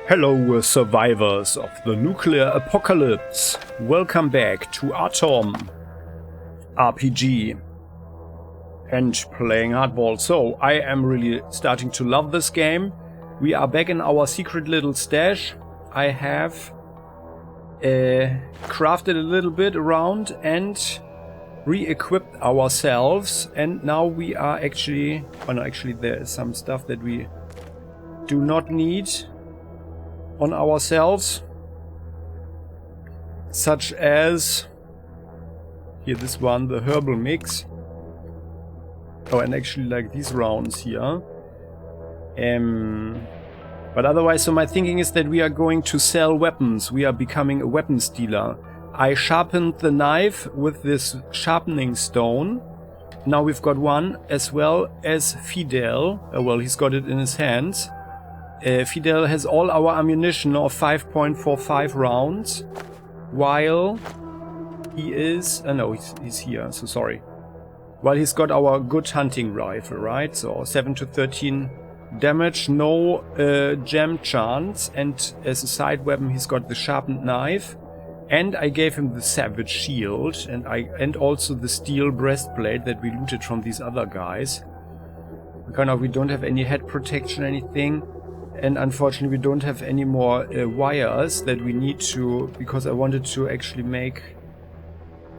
Hello, survivors of the nuclear apocalypse. Welcome back to Atom RPG and playing hardball. So, I am really starting to love this game. We are back in our secret little stash. I have crafted a little bit around and re-equipped ourselves. And now we are actually... Oh no, actually there is some stuff that we do not need on ourselves, such as here this one, the herbal mix. Oh, and actually like these rounds here. But otherwise, so my thinking is that we are going to sell weapons. We are becoming a weapons dealer. I sharpened the knife with this sharpening stone. Now we've got one, as well as Fidel. Well, he's got it in his hands. Fidel has all our ammunition of 5.45 rounds, while he is... no, he's here, so sorry. While he's got our good hunting rifle, right? So 7 to 13 damage, no gem chance, and as a side weapon he's got the sharpened knife. And I gave him the savage shield, and also the steel breastplate that we looted from these other guys. Kind of, we don't have any head protection or anything. And unfortunately we don't have any more wires that we need to, because I wanted to actually make,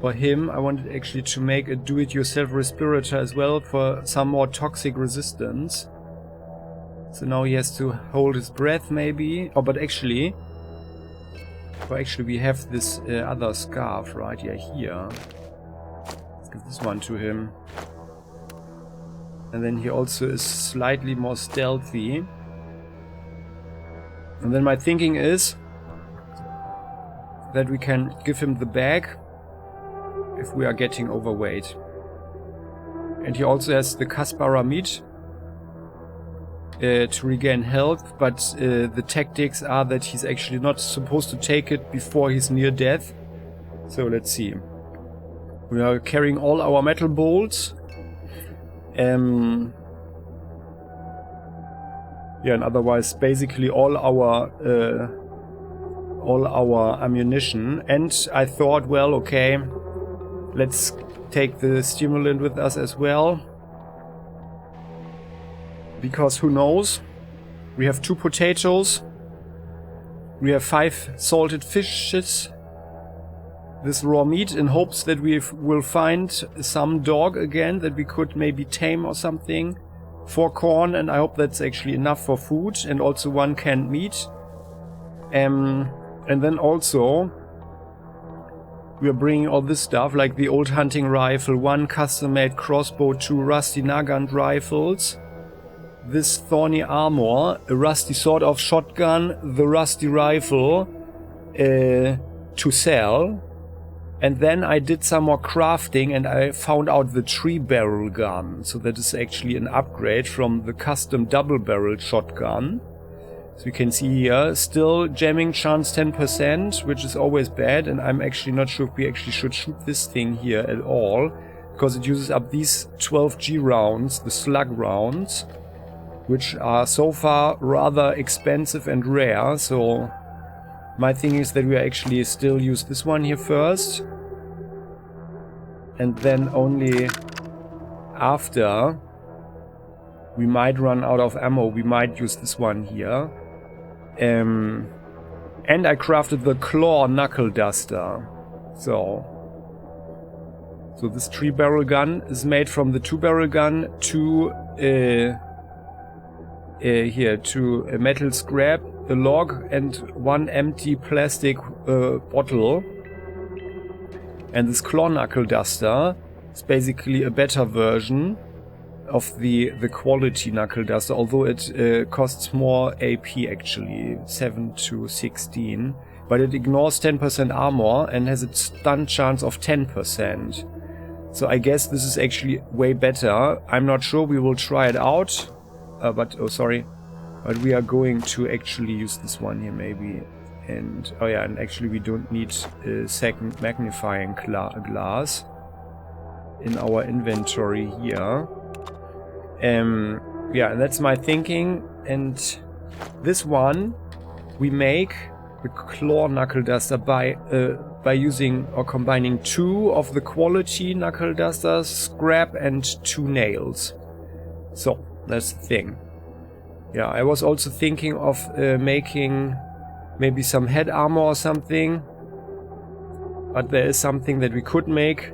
for him, I wanted actually to make a do-it-yourself respirator as well for some more toxic resistance. So now he has to hold his breath maybe. Oh, but actually... Well, actually we have this other scarf right here. Let's give this one to him. And then he also is slightly more stealthy. And then my thinking is that we can give him the bag if we are getting overweight. And he also has the Kaspara meat to regain health, but the tactics are that he's actually not supposed to take it before he's near death. So let's see. We are carrying all our metal bolts. Yeah, and otherwise basically all our ammunition. And I thought, well, okay, let's take the stimulant with us as well, because who knows? We have 2 potatoes, we have 5 salted fishes, this raw meat, in hopes that we will find some dog again that we could maybe tame or something. 4 corn, and I hope that's actually enough for food, and also 1 canned meat. And then also we are bringing all this stuff, like the old hunting rifle, 1 custom-made crossbow, 2 rusty Nagant rifles, this thorny armor, a rusty sawed-off shotgun, the rusty rifle to sell. And then I did some more crafting and I found out the 3-barrel gun. So that is actually an upgrade from the custom double-barreled shotgun. So you can see here, still jamming chance 10%, which is always bad. And I'm actually not sure if we actually should shoot this thing here at all, because it uses up these 12G rounds, the slug rounds, which are so far rather expensive and rare. So my thing is that we actually still use this one here first. And then only after we might run out of ammo, we might use this one here. And I crafted the claw knuckle duster. So this 3-barrel gun is made from the 2-barrel gun to to a metal scrap, a log, and 1 empty plastic bottle. And this claw knuckle duster is basically a better version of the quality knuckle duster, although it costs more AP actually, 7 to 16. But it ignores 10% armor and has a stun chance of 10%. So I guess this is actually way better. I'm not sure, we will try it out. But we are going to actually use this one here maybe. And oh yeah, and actually we don't need a second magnifying glass in our inventory here. Yeah, that's my thinking. And this one we make the claw knuckle duster by using or combining 2 of the quality knuckle dusters, scrap, and 2 nails. So that's the thing. Yeah, I was also thinking of making maybe some head armor or something, but there is something that we could make,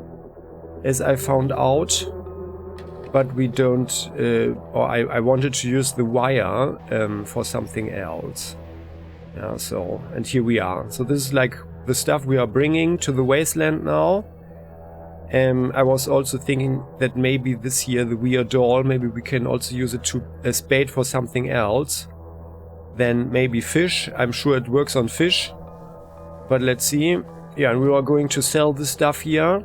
as I found out, but we don't, or I wanted to use the wire for something else. Yeah, so, and here we are. So this is like the stuff we are bringing to the Wasteland now. I was also thinking that maybe this year the weird doll, maybe we can also use it to as bait for something else. Then maybe fish. I'm sure it works on fish. But let's see. Yeah, and we are going to sell this stuff here.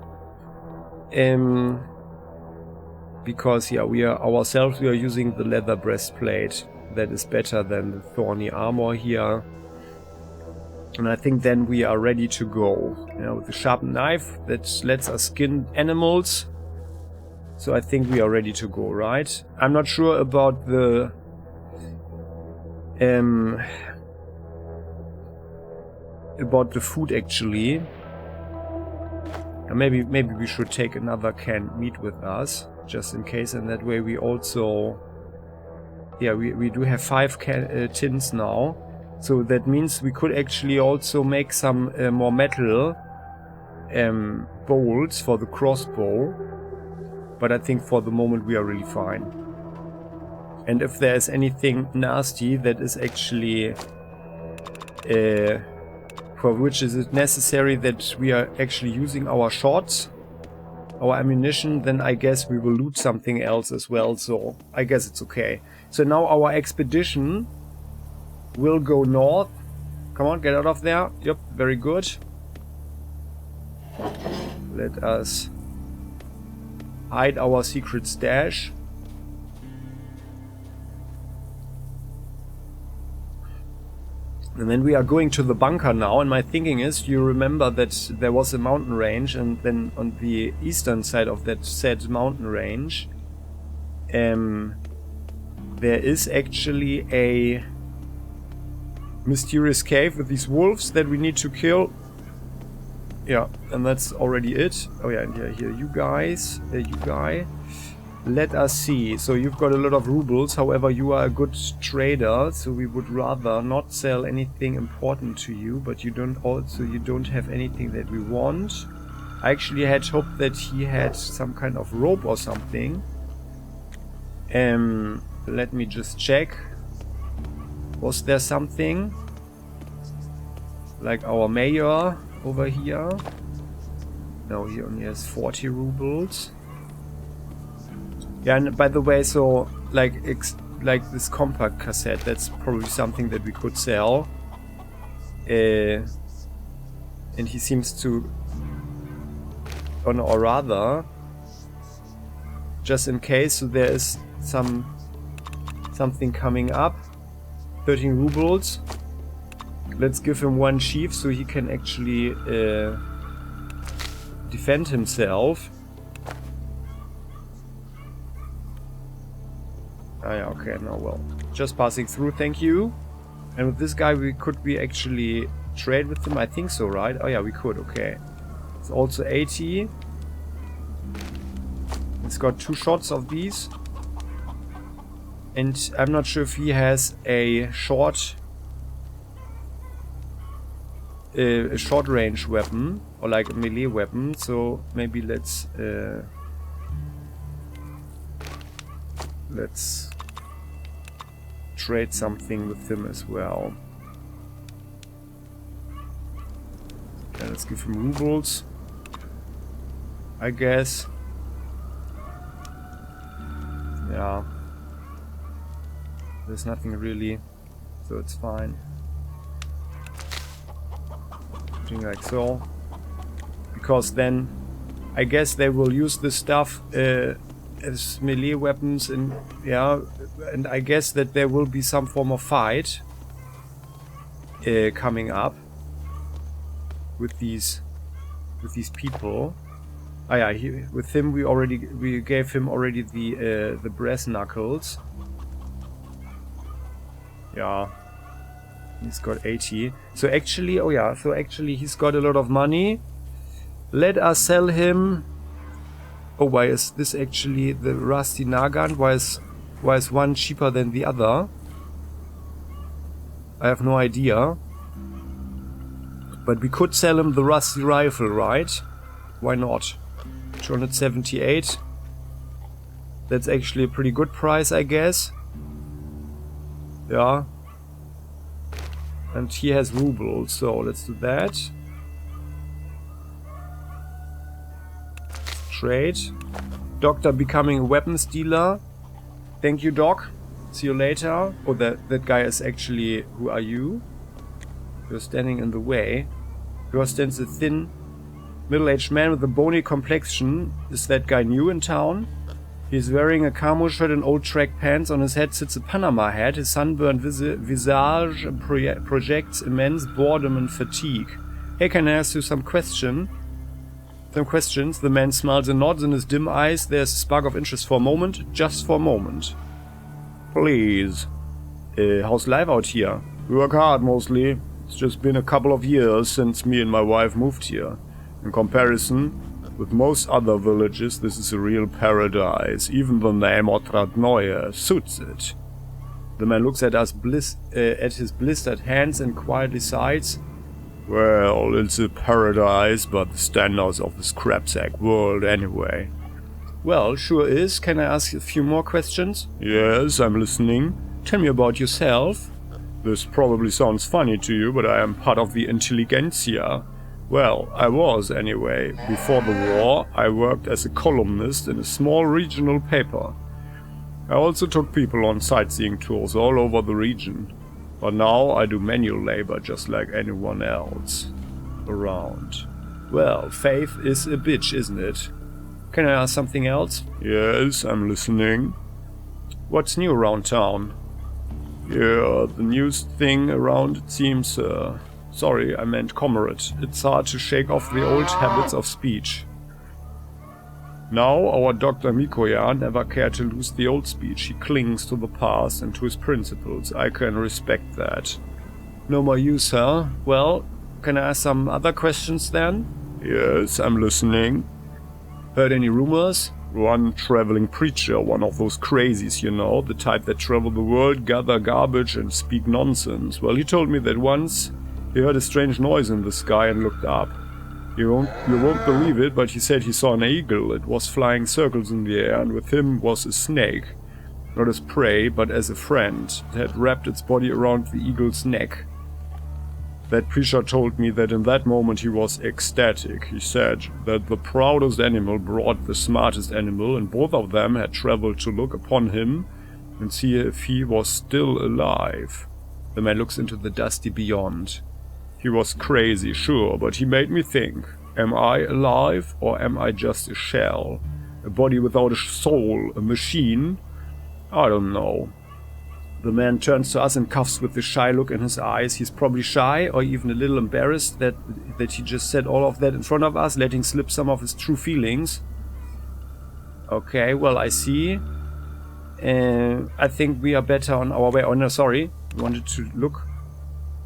Because yeah, we are using the leather breastplate. That is better than the thorny armor here. And I think then we are ready to go. With the sharpened knife that lets us skin animals. So I think we are ready to go, right? I'm not sure about the food actually. Maybe we should take another canned meat with us, just in case, and that way we also... Yeah, we do have 5 tins now. So that means we could actually also make some more metal bolts for the crossbow. But I think for the moment we are really fine. And if there is anything nasty that is actually... for which is it necessary that we are actually using our shots, our ammunition, then I guess we will loot something else as well. So I guess it's okay. So now our expedition will go north. Come on, get out of there. Yep, very good. Let us hide our secret stash. And then we are going to the bunker now, and my thinking is, you remember that there was a mountain range, and then on the eastern side of that said mountain range, there is actually a mysterious cave with these wolves that we need to kill. Yeah, and that's already it. Oh yeah, and here you guys, you guy. Let us see. So you've got a lot of rubles, however you are a good trader, so we would rather not sell anything important to you, but you don't have anything that we want. I actually had hoped that he had some kind of rope or something. Let me just check. Was there something? Like our mayor over here? No, he only has 40 rubles. Yeah, and by the way, so like this compact cassette, that's probably something that we could sell. And he seems to, or rather, just in case, so there is something coming up. 13 rubles. Let's give him 1 sheaf so he can actually defend himself. Ah yeah, okay, no, well, just passing through, thank you. And with this guy, could we actually trade with him? I think so, right? Oh yeah, we could, okay. It's also 80. It's got 2 shots of these. And I'm not sure if he has a short range weapon or like a melee weapon, so maybe let's trade something with him as well. Okay, let's give him rubles, I guess. Yeah. There's nothing really, so it's fine. Something like so. Because then, I guess they will use this stuff as melee weapons, and yeah, and I guess that there will be some form of fight coming up with these people. Ah yeah, with him we gave him already the brass knuckles. Yeah. He's got 80. So actually, oh yeah, so actually he's got a lot of money. Let us sell him. Oh, why is this actually the rusty Nagant? Why is one cheaper than the other? I have no idea. But we could sell him the rusty rifle, right? Why not? 278. That's actually a pretty good price, I guess. Yeah. And he has rubles, so let's do that. Trade. Doctor becoming a weapons dealer. Thank you, Doc. See you later. Oh, that guy is actually... Who are you? You're standing in the way. Here stands a thin, middle-aged man with a bony complexion. Is that guy new in town? He's wearing a camo shirt and old track pants. On his head sits a Panama hat. His sunburned visage projects immense boredom and fatigue. Hey, can I ask you some questions? The man smiles and nods. In his dim eyes there's a spark of interest for a moment. Just for a moment. Please. How's life out here? We work hard mostly. It's just been a couple of years since me and my wife moved here. In comparison with most other villages, this is a real paradise. Even the name Otradnoye suits it. The man looks at us at his blistered hands and quietly sighs. Well, it's a paradise, but the standards of the scrapsack world anyway. Well, sure is. Can I ask a few more questions? Yes, I'm listening. Tell me about yourself. This probably sounds funny to you, but I am part of the intelligentsia. Well, I was anyway. Before the war, I worked as a columnist in a small regional paper. I also took people on sightseeing tours all over the region. But now I do manual labor just like anyone else around. Well, faith is a bitch, isn't it? Can I ask something else? Yes, I'm listening. What's new around town? Yeah, the newest thing around, it seems, sorry, I meant comrade. It's hard to shake off the old habits of speech. Now, our Dr. Mikoya never cared to lose the old speech. He clings to the past and to his principles. I can respect that. No more use, huh? Well, can I ask some other questions then? Yes, I'm listening. Heard any rumors? One traveling preacher, one of those crazies, you know, the type that travel the world, gather garbage and speak nonsense. Well, he told me that once he heard a strange noise in the sky and looked up. You won't believe it, but he said he saw an eagle. It was flying circles in the air, and with him was a snake. Not as prey, but as a friend. It had wrapped its body around the eagle's neck. That preacher told me that in that moment he was ecstatic. He said that the proudest animal brought the smartest animal, and both of them had traveled to look upon him and see if he was still alive. The man looks into the dusty beyond. He was crazy, sure, but he made me think. Am I alive, or am I just a shell? A body without a soul, a machine? I don't know. The man turns to us and coughs with a shy look in his eyes. He's probably shy, or even a little embarrassed that he just said all of that in front of us, letting slip some of his true feelings. Okay, well, I see. I think we are better on our way. Oh, no, sorry. I wanted to look.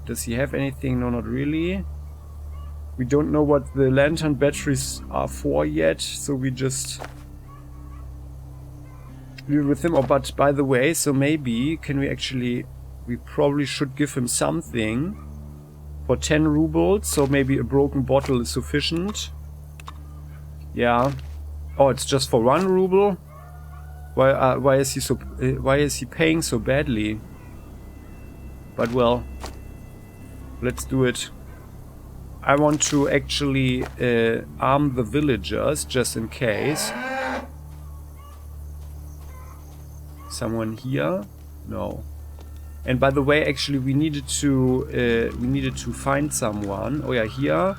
Does he have anything? No, not really. We don't know what the lantern batteries are for yet, so we just... We're with him. Oh, but by the way, so maybe can we actually... We probably should give him something for 10 rubles, so maybe a broken bottle is sufficient. Yeah. Oh, it's just for 1 ruble? Why is he paying so badly? But well, let's do it. I want to actually arm the villagers just in case. Someone here? No. And by the way, actually, we needed to find someone. Oh yeah, here,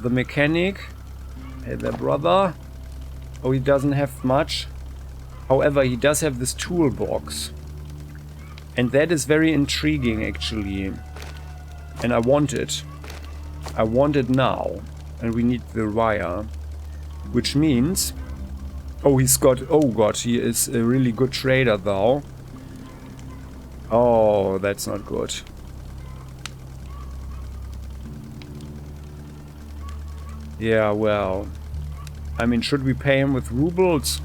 the mechanic. Hey there, brother. Oh, he doesn't have much. However, he does have this toolbox, and that is very intriguing, actually. And I want it. I want it now, and we need the wire, which means. Oh, he's got... Oh god, he is a really good trader, though. Oh, that's not good. Yeah, well... I mean, should we pay him with rubles?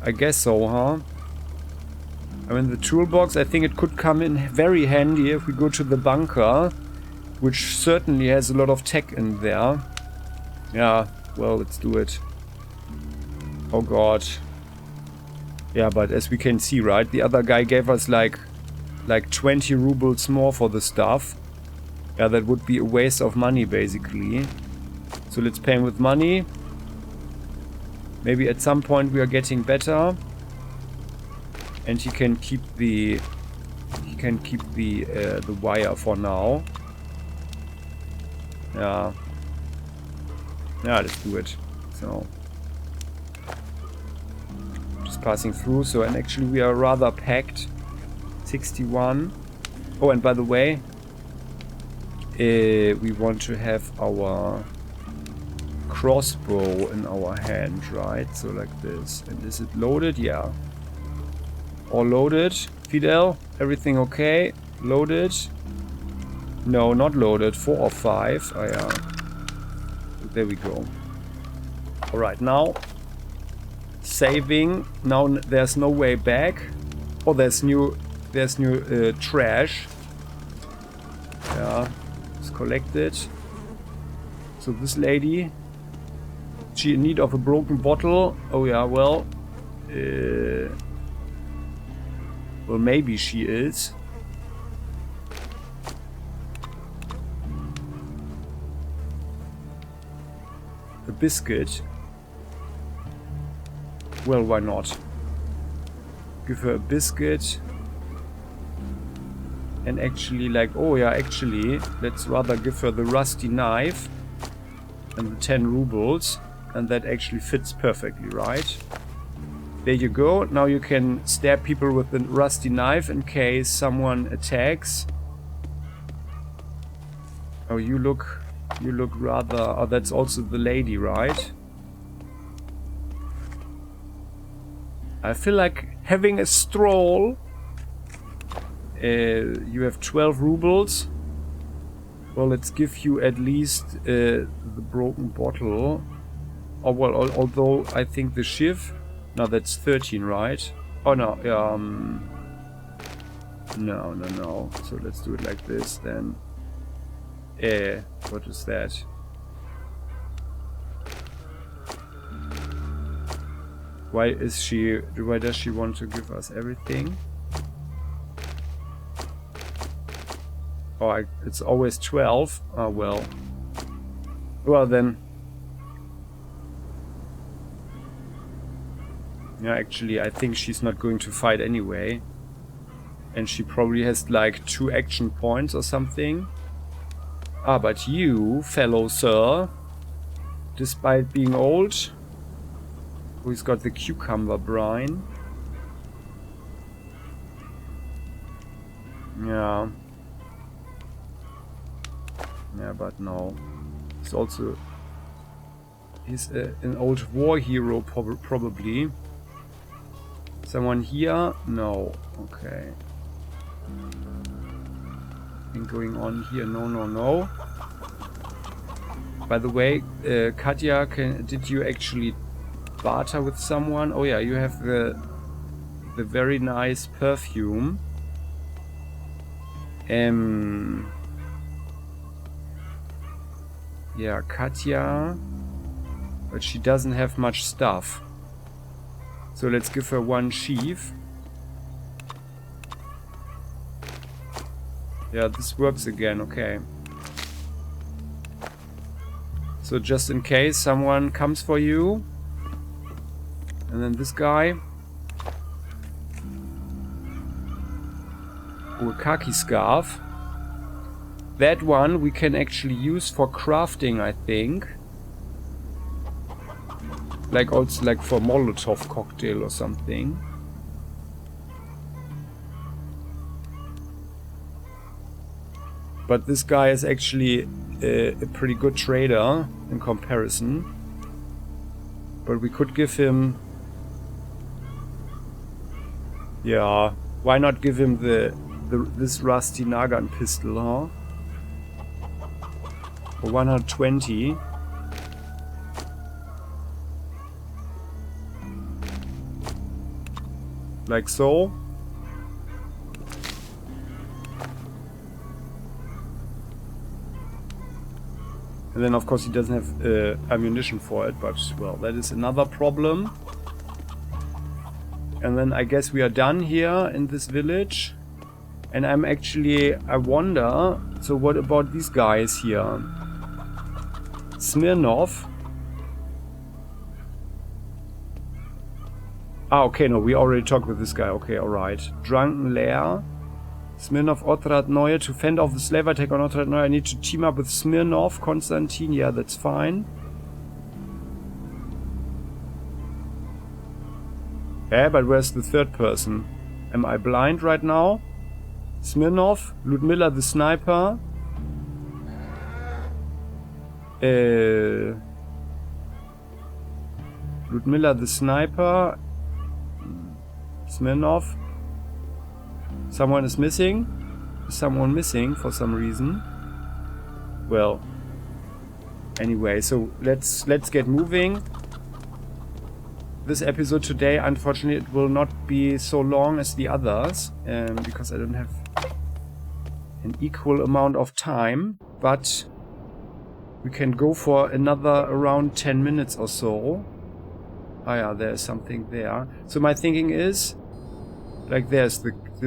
I guess so, huh? I mean, the toolbox, I think it could come in very handy if we go to the bunker, which certainly has a lot of tech in there. Yeah, well, let's do it. Oh god. Yeah, but as we can see, right, the other guy gave us like 20 rubles more for the stuff. Yeah, that would be a waste of money, basically. So let's pay him with money. Maybe at some point we are getting better. And he can keep the wire for now. Yeah. Yeah, let's do it. So just passing through. So, and actually we are rather packed. 61. Oh, and by the way, we want to have our crossbow in our hand, right? So like this. And is it loaded? Yeah. All loaded. Fidel, everything okay? Loaded? No, not loaded. 4 or 5. Oh yeah. There we go. Alright, now saving. Now there's no way back. Oh, there's new trash. Yeah, it's collected. So this lady, she in need of a broken bottle. Oh yeah, well, maybe she is. A biscuit. Well, why not? Give her a biscuit. And actually, like, oh yeah, actually, let's rather give her the rusty knife and the 10 rubles. And that actually fits perfectly, right? There you go. Now you can stab people with the rusty knife in case someone attacks. Oh, you look rather... Oh, that's also the lady, right? I feel like having a stroll. You have 12 rubles. Well, let's give you at least the broken bottle. Oh, well, although I think the shiv... No, that's 13, right? Oh, no. No. So let's do it like this, then. What is that? Why does she want to give us everything? Oh, it's always 12. Oh, well. Well, then. Yeah, actually, I think she's not going to fight anyway. And she probably has like 2 action points or something. Ah, but you, fellow sir, despite being old, who's got the cucumber brine. Yeah. Yeah, but no. He's an old war hero, probably. Someone here? No. Okay. Anything going on here? No. By the way, Katja, did you actually barter with someone? Oh yeah, you have the very nice perfume. Yeah, Katja, but she doesn't have much stuff. So let's give her 1 sheaf. Yeah, this works again, okay. So just in case someone comes for you. And then this guy. Oh, a khaki scarf. That one we can actually use for crafting, I think. Like also like for Molotov cocktail or something. But this guy is actually a pretty good trader in comparison. But we could give him... Yeah, why not give him this rusty Nagan pistol, huh? For 120. Like so. And then of course he doesn't have ammunition for it, but well, that is another problem. And then I guess we are done here in this village. And I wonder, so what about these guys here? Smirnov. Ah, okay, no, we already talked with this guy. Okay, alright. Drunken Lair. Smirnov, Otrat Neue. To fend off the slave attack on Otrat Neue, I need to team up with Smirnov, Konstantin. Yeah, that's fine. Yeah, but where's the third person? Am I blind right now? Smirnov, Ludmilla the sniper. Ludmilla the sniper. Smirnov. Someone is missing. Is someone missing for some reason? Well. Anyway, so let's get moving. This episode today, unfortunately, it will not be so long as the others, because I don't have an equal amount of time, but we can go for another around 10 minutes or so. Ah yeah, there's something there. So my thinking is, like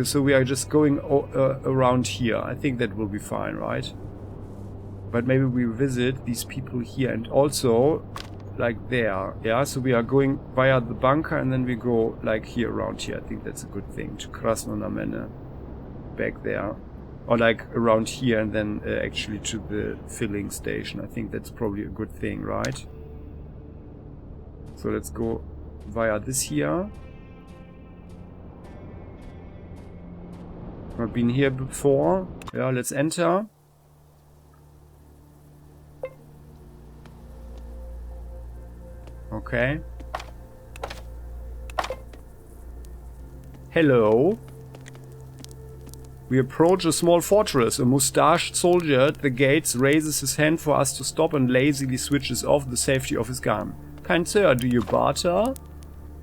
so we are just going around here. I think that will be fine, right? But maybe we visit these people here and also like there, yeah? So we are going via the bunker and then we go like here around here. I think that's a good thing, to Krasnonamene, back there. Or like around here and then actually to the filling station. I think that's probably a good thing, right? So let's go via this here. I've been here before. Yeah, let's enter. Okay. Hello. We approach a small fortress. A mustached soldier at the gates raises his hand for us to stop and lazily switches off the safety of his gun. Kind sir, do you barter?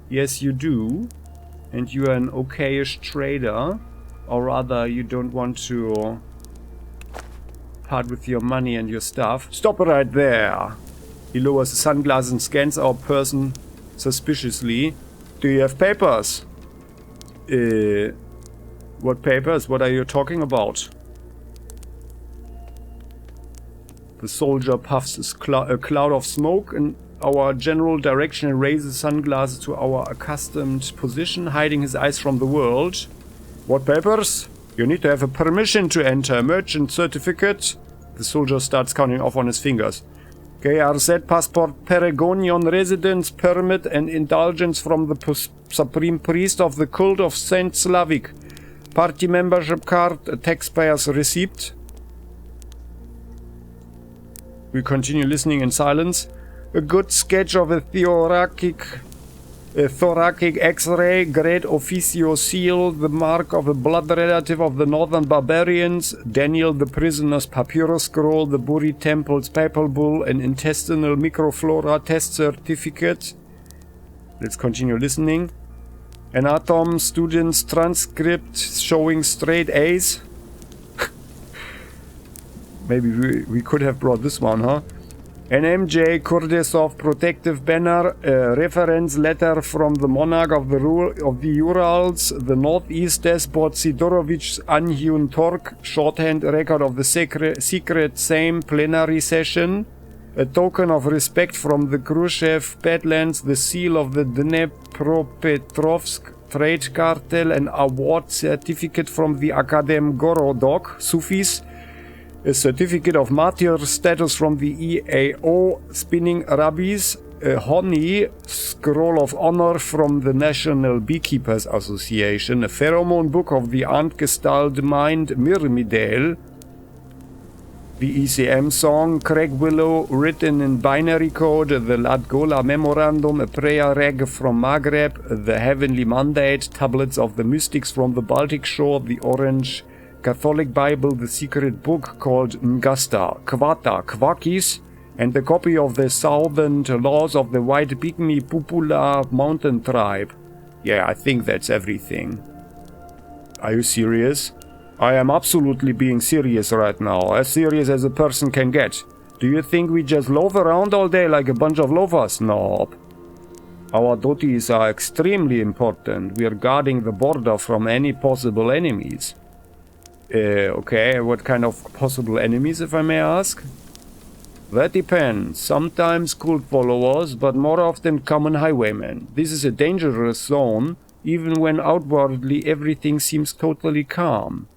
Yes, you do. And you are an okayish trader. Or rather, you don't want to part with your money and your stuff. Stop right there! He lowers his sunglasses and scans our person suspiciously. Do you have papers? What papers? What are you talking about? The soldier puffs a cloud of smoke in our general direction and raises sunglasses to our accustomed position, hiding his eyes from the world. What papers? You need to have a permission to enter. Merchant certificate. The soldier starts counting off on his fingers. KRZ passport, Peregonion residence permit and indulgence from the supreme priest of the cult of Saint Slavic. Party membership card, a taxpayer's receipt. We continue listening in silence. A good sketch of a thoracic X-ray, great officio seal, the mark of a blood relative of the northern barbarians, Daniel the prisoner's papyrus scroll, the Buri temple's papal bull, an intestinal microflora test certificate. Let's continue listening. An Atom student's transcript showing straight A's. Maybe we could have brought this one, huh? An MJ Kurdisov protective banner, a reference letter from the monarch of the Urals, the northeast despot Sidorovich Anhyun Tork, shorthand record of the secret Sejm plenary session, a token of respect from the Khrushchev Badlands, the seal of the Dnepropetrovsk trade cartel, an award certificate from the Akadem Gorodok, Sufis, a certificate of martyr status from the EAO Spinning Rabbis, a honey scroll of honor from the National Beekeepers Association, a pheromone book of the Antgestalt Mind Myrmidale, the ECM song Craig Willow written in binary code, the Latgola Memorandum, a prayer rag from Maghreb, the Heavenly Mandate, tablets of the mystics from the Baltic shore, the Orange Catholic Bible, the secret book called Ngasta, Kvata, Kwakis, and the copy of the Southern Laws of the White Pygmy Pupula Mountain Tribe. Yeah, I think that's everything. Are you serious? I am absolutely being serious right now, as serious as a person can get. Do you think we just loaf around all day like a bunch of loafers? Nope. Our duties are extremely important. We are guarding the border from any possible enemies. Okay, what kind of possible enemies, if I may ask? That depends. Sometimes cult followers, but more often common highwaymen. This is a dangerous zone, even when outwardly everything seems totally calm.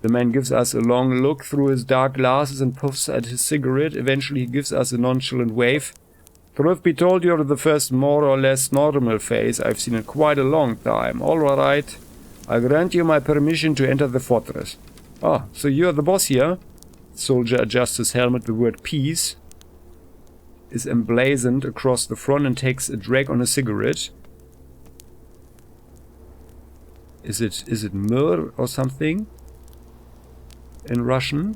The man gives us a long look through his dark glasses and puffs at his cigarette. Eventually he gives us a nonchalant wave. Truth be told, you're the first more or less normal face I've seen in quite a long time. Alright, I grant you my permission to enter the fortress. Ah, so you're the boss here? Soldier adjusts his helmet. The word peace is emblazoned across the front and takes a drag on a cigarette. Is it Mir or something? In Russian?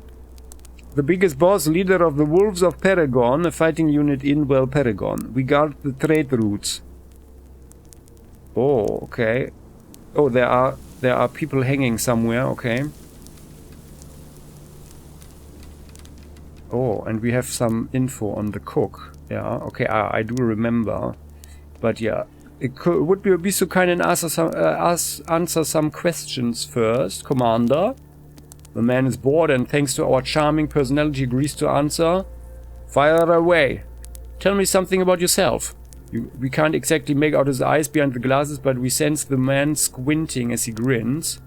The biggest boss, leader of the Wolves of Paragon, a fighting unit in, well, Paragon. We guard the trade routes. Oh, okay. Oh, there are people hanging somewhere, okay. Oh, and we have some info on the cook. Yeah, okay, I do remember. But yeah, would you be so kind and answer some questions first, Commander? The man is bored and thanks to our charming personality agrees to answer. Fire away. Tell me something about yourself. We can't exactly make out his eyes behind the glasses, but we sense the man squinting as he grins.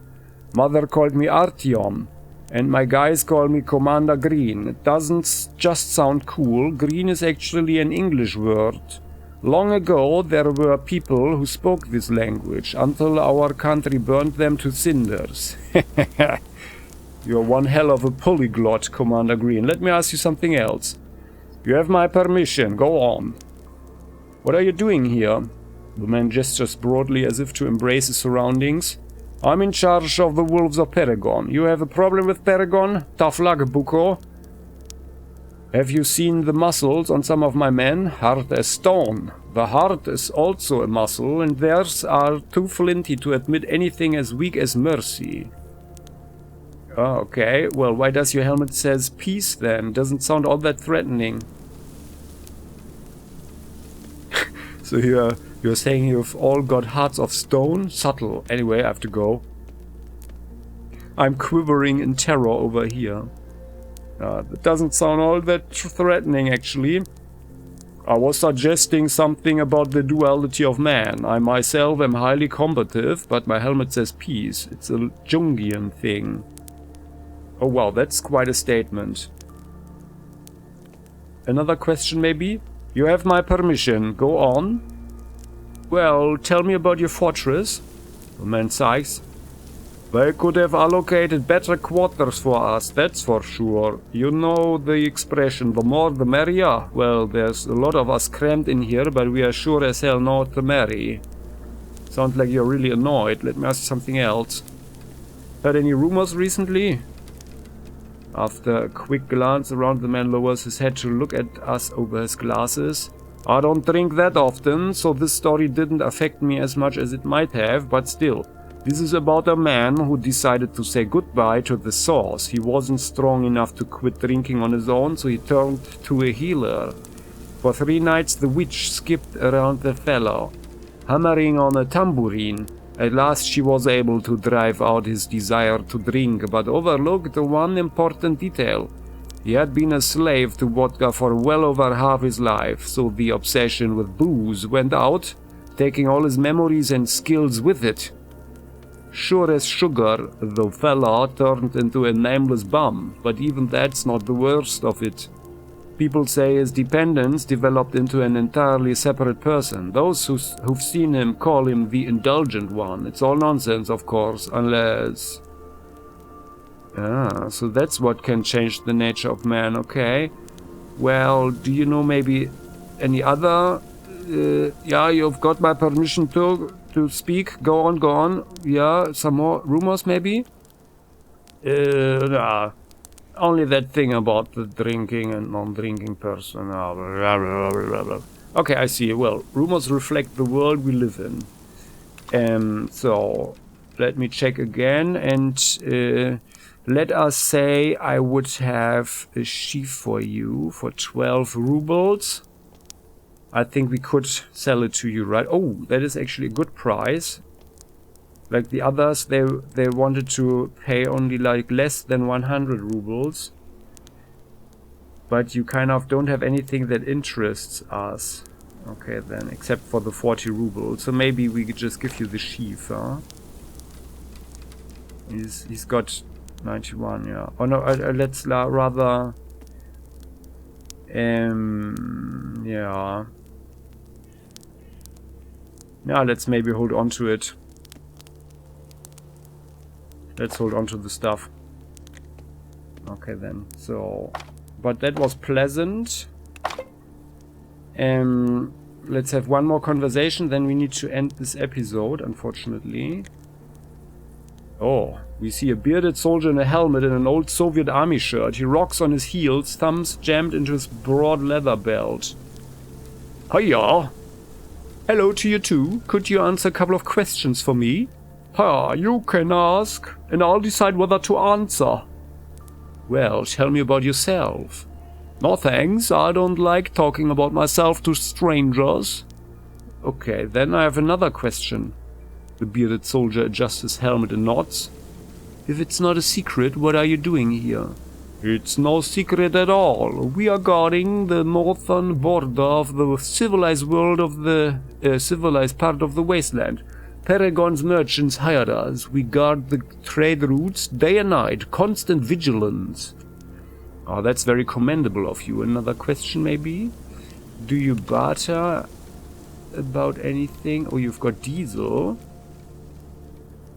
Mother called me Artyom, and my guys call me Commander Green. It doesn't just sound cool. Green is actually an English word. Long ago, there were people who spoke this language, until our country burned them to cinders. You're one hell of a polyglot, Commander Green. Let me ask you something else. You have my permission. Go on. What are you doing here? The man gestures broadly as if to embrace his surroundings. I'm in charge of the Wolves of Paragon. You have a problem with Paragon? Tough luck, bucko. Have you seen the muscles on some of my men? Hard as stone. The heart is also a muscle, and theirs are too flinty to admit anything as weak as mercy. Oh, okay. Well, why does your helmet says peace then? Doesn't sound all that threatening. So you're saying you've all got hearts of stone? Subtle. Anyway, I have to go. I'm quivering in terror over here. That doesn't sound all that threatening, actually. I was suggesting something about the duality of man. I myself am highly combative, but my helmet says peace. It's a Jungian thing. Oh wow, that's quite a statement. Another question maybe? You have my permission. Go on. Well, tell me about your fortress. The man sighs. They could have allocated better quarters for us, that's for sure. You know the expression, the more the merrier? Well, there's a lot of us crammed in here, but we are sure as hell not to marry. Sounds like you're really annoyed. Let me ask you something else. Heard any rumors recently? After a quick glance around, the man lowers his head to look at us over his glasses. I don't drink that often, so this story didn't affect me as much as it might have, but still. This is about a man who decided to say goodbye to the source. He wasn't strong enough to quit drinking on his own, so he turned to a healer. For 3 nights the witch skipped around the fellow, hammering on a tambourine. At last she was able to drive out his desire to drink, but overlooked one important detail. He had been a slave to vodka for well over half his life, so the obsession with booze went out, taking all his memories and skills with it. Sure as sugar, the fella turned into a nameless bum, but even that's not the worst of it. People say his dependence developed into an entirely separate person. Those who've seen him call him the indulgent one. It's all nonsense, of course, unless... so that's what can change the nature of man, okay. Well, do you know maybe any other... yeah, you've got my permission to speak. Go on. Yeah, some more rumors maybe? Nah, only that thing about the drinking and non-drinking person. Blah, blah, blah, blah, blah. Okay, I see. Well, rumors reflect the world we live in. So, let me check again, and let us say I would have a sheaf for you for 12 rubles. I think we could sell it to you, right? Oh, that is actually a good price. Like the others, they wanted to pay only like less than 100 rubles. But you kind of don't have anything that interests us. Okay then, except for the 40 rubles. So maybe we could just give you the sheaf, huh? He's got 91, yeah. Oh no, let's rather... yeah. Yeah, let's maybe hold on to it. Let's hold on to the stuff. Okay then, so... But that was pleasant. Let's have one more conversation, then we need to end this episode, unfortunately. Oh, we see a bearded soldier in a helmet and an old Soviet army shirt. He rocks on his heels, thumbs jammed into his broad leather belt. Hiya! Hello to you too. Could you answer a couple of questions for me? Ha, you can ask, and I'll decide whether to answer. Well, tell me about yourself. No thanks, I don't like talking about myself to strangers. Okay, then I have another question. The bearded soldier adjusts his helmet and nods. If it's not a secret, what are you doing here? It's no secret at all. We are guarding the northern border of the civilized world of the civilized part of the Wasteland. Paragon's merchants hired us. We guard the trade routes day and night. Constant vigilance. Oh, that's very commendable of you. Another question, maybe? Do you barter about anything? Oh, you've got diesel.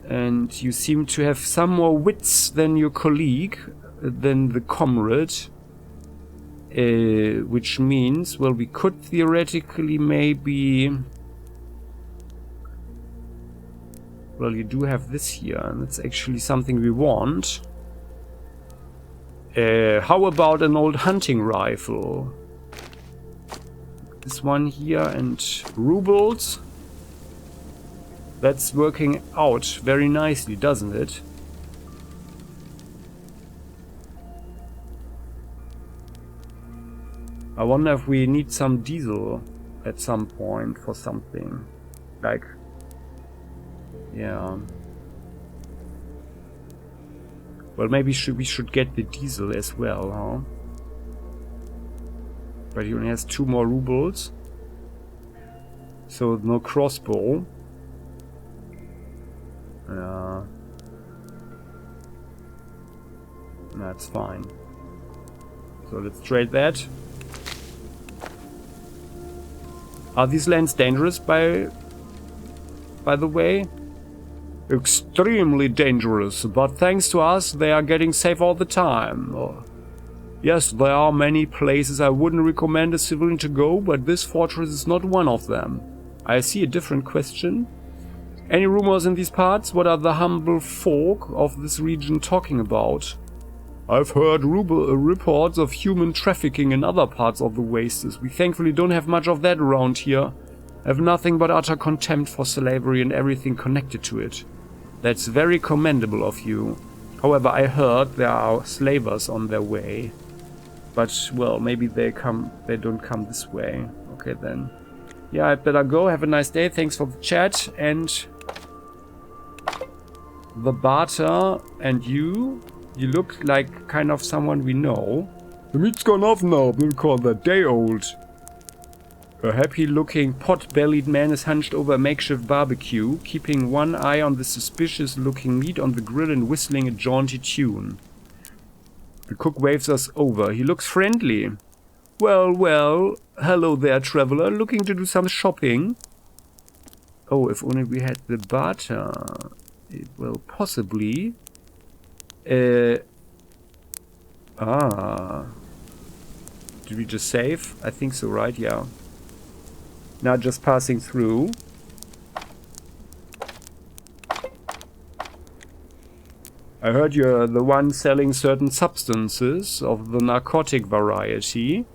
And you seem to have some more wits than your colleague, than the comrade. Which means, well, we could theoretically maybe... Well, you do have this here, and it's actually something we want. How about an old hunting rifle? This one here, and rubles. That's working out very nicely, doesn't it? I wonder if we need some diesel at some point for something. Like... Yeah. Well, maybe we should get the diesel as well, huh? But he only has 2 more rubles. So no crossbow. That's fine. So let's trade that. Are these lands dangerous by the way? Extremely dangerous, but thanks to us they are getting safe all the time. Yes, there are many places I wouldn't recommend a civilian to go, but this fortress is not one of them. I see a different question. Any rumors in these parts? What are the humble folk of this region talking about? I've heard reports of human trafficking in other parts of the wastes. We thankfully don't have much of that around here. I have nothing but utter contempt for slavery and everything connected to it. That's very commendable of you. However, I heard there are slavers on their way. But, well, maybe they don't come this way. Okay, then. Yeah, I'd better go. Have a nice day. Thanks for the chat. And the barter and you look like kind of someone we know. The meat's gone off now. We'll call that day old. A happy-looking, pot-bellied man is hunched over a makeshift barbecue, keeping one eye on the suspicious-looking meat on the grill and whistling a jaunty tune. The cook waves us over. He looks friendly. Well, well, hello there, traveler. Looking to do some shopping? Oh, if only we had the barter. Well, possibly. Did we just save? I think so, right? Yeah. Now just passing through. I heard you're the one selling certain substances of the narcotic variety.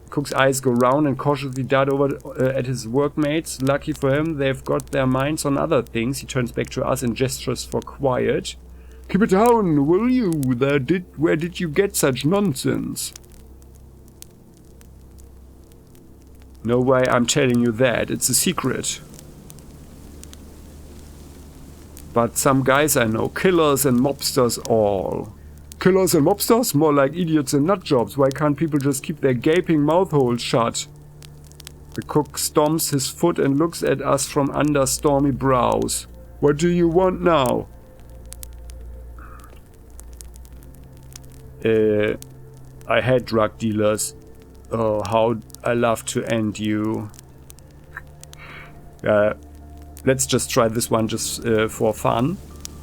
Cook's eyes go round and cautiously dart over at his workmates. Lucky for him, they've got their minds on other things. He turns back to us and gestures for quiet. Keep it down, will you? Where did you get such nonsense? No way I'm telling you that. It's a secret. But some guys I know, killers and mobsters all. Killers and mobsters? More like idiots and nutjobs. Why can't people just keep their gaping mouth holes shut? The cook stomps his foot and looks at us from under stormy brows. What do you want now? I hate drug dealers. Oh, how I love to end you. Let's just try this one just for fun.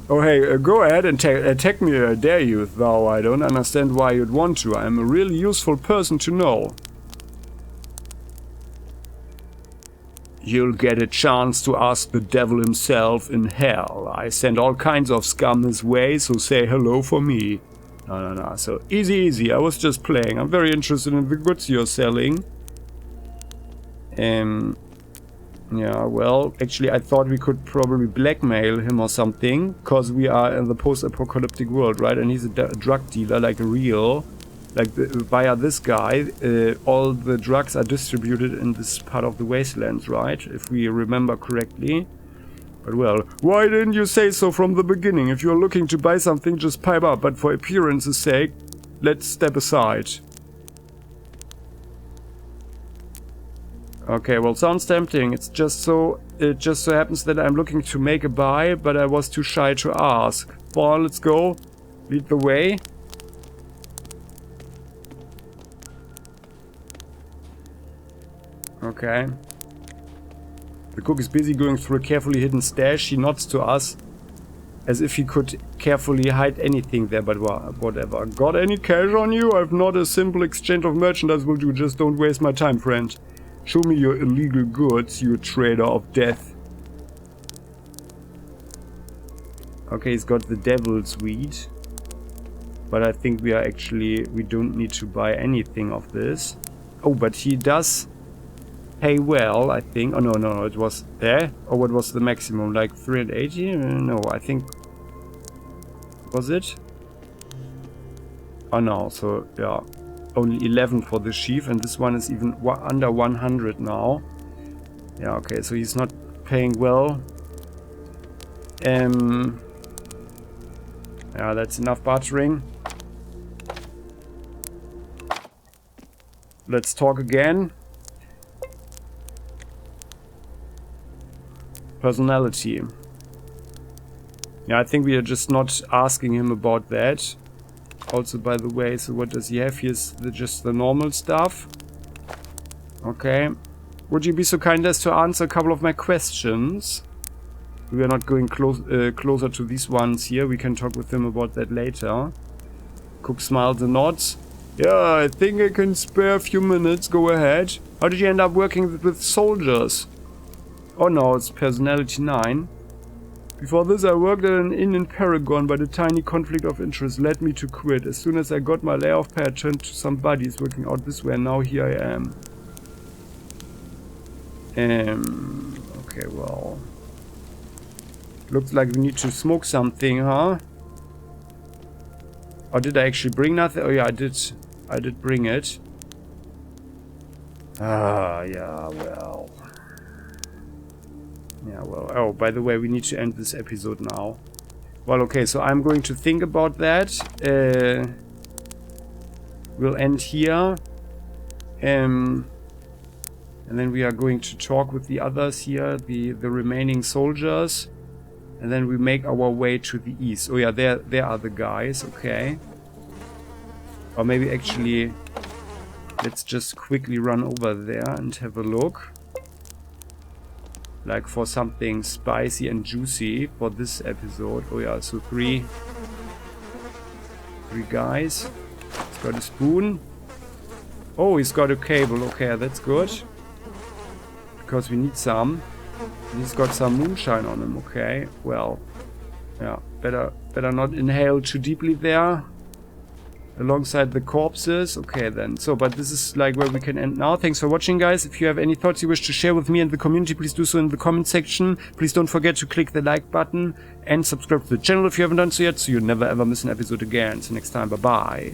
Oh hey, go ahead and attack me, dare you, though I don't understand why you'd want to. I'm a really useful person to know. You'll get a chance to ask the devil himself in hell. I send all kinds of scum his way, so say hello for me. No. So easy. I was just playing. I'm very interested in the goods you're selling. Yeah, well, actually I thought we could probably blackmail him or something, because we are in the post-apocalyptic world, right? And he's a drug dealer, like a real, via this guy, all the drugs are distributed in this part of the Wasteland, right? If we remember correctly. But well, why didn't you say so from the beginning? If you're looking to buy something, just pipe up, but for appearance's sake, let's step aside. Okay, well, sounds tempting. It just so happens that I'm looking to make a buy, but I was too shy to ask. Well, let's go. Lead the way. Okay. The cook is busy going through a carefully hidden stash. He nods to us as if he could carefully hide anything there, but whatever. Got any cash on you? I've not a simple exchange of merchandise will do. Just don't waste my time, friend. Show me your illegal goods, you trader of death. Okay, he's got the devil's weed. But I think we don't need to buy anything of this. Oh, but he does pay well, I think. Oh, no, it was there. Oh, what was the maximum? Like 380? No, I think... Was it? Oh, no, so, yeah. Only 11 for the sheaf, and this one is even under 100 now. Yeah, okay, so he's not paying well. Yeah, that's enough bartering. Let's talk again. Personality. Yeah, I think we are just not asking him about that. Also, by the way, so what does he have? Here's just the normal stuff. Okay. Would you be so kind as to answer a couple of my questions? We are not going closer to these ones here. We can talk with him about that later. Cook smiles and nods. Yeah, I think I can spare a few minutes. Go ahead. How did you end up working with soldiers? Oh no, it's personality 9. Before this, I worked at an inn in Paragon, but a tiny conflict of interest led me to quit. As soon as I got my layoff pay, I turned to some buddies working out this way, and now here I am. Okay, well. Looks like we need to smoke something, huh? Or did I actually bring nothing? Oh yeah, I did bring it. Yeah, well. Yeah, well, oh, by the way, we need to end this episode now. Well, okay, so I'm going to think about that. We'll end here. And then we are going to talk with the others here, the remaining soldiers. And then we make our way to the east. Oh yeah, there are the guys, okay. Or maybe actually, let's just quickly run over there and have a look. Like for something spicy and juicy for this episode. Oh yeah, so three guys. He's got a spoon. Oh, he's got a cable. Okay, that's good. Because we need some. And he's got some moonshine on him. Okay, well. Yeah, better Better not inhale too deeply there. Alongside the corpses. Okay then. So, but this is like where we can end now. Thanks for watching, guys. If you have any thoughts you wish to share with me and the community, please do so in the comment section. Please don't forget to click the like button and subscribe to the channel if you haven't done so yet, so you never ever miss an episode again. See you next time. Bye bye.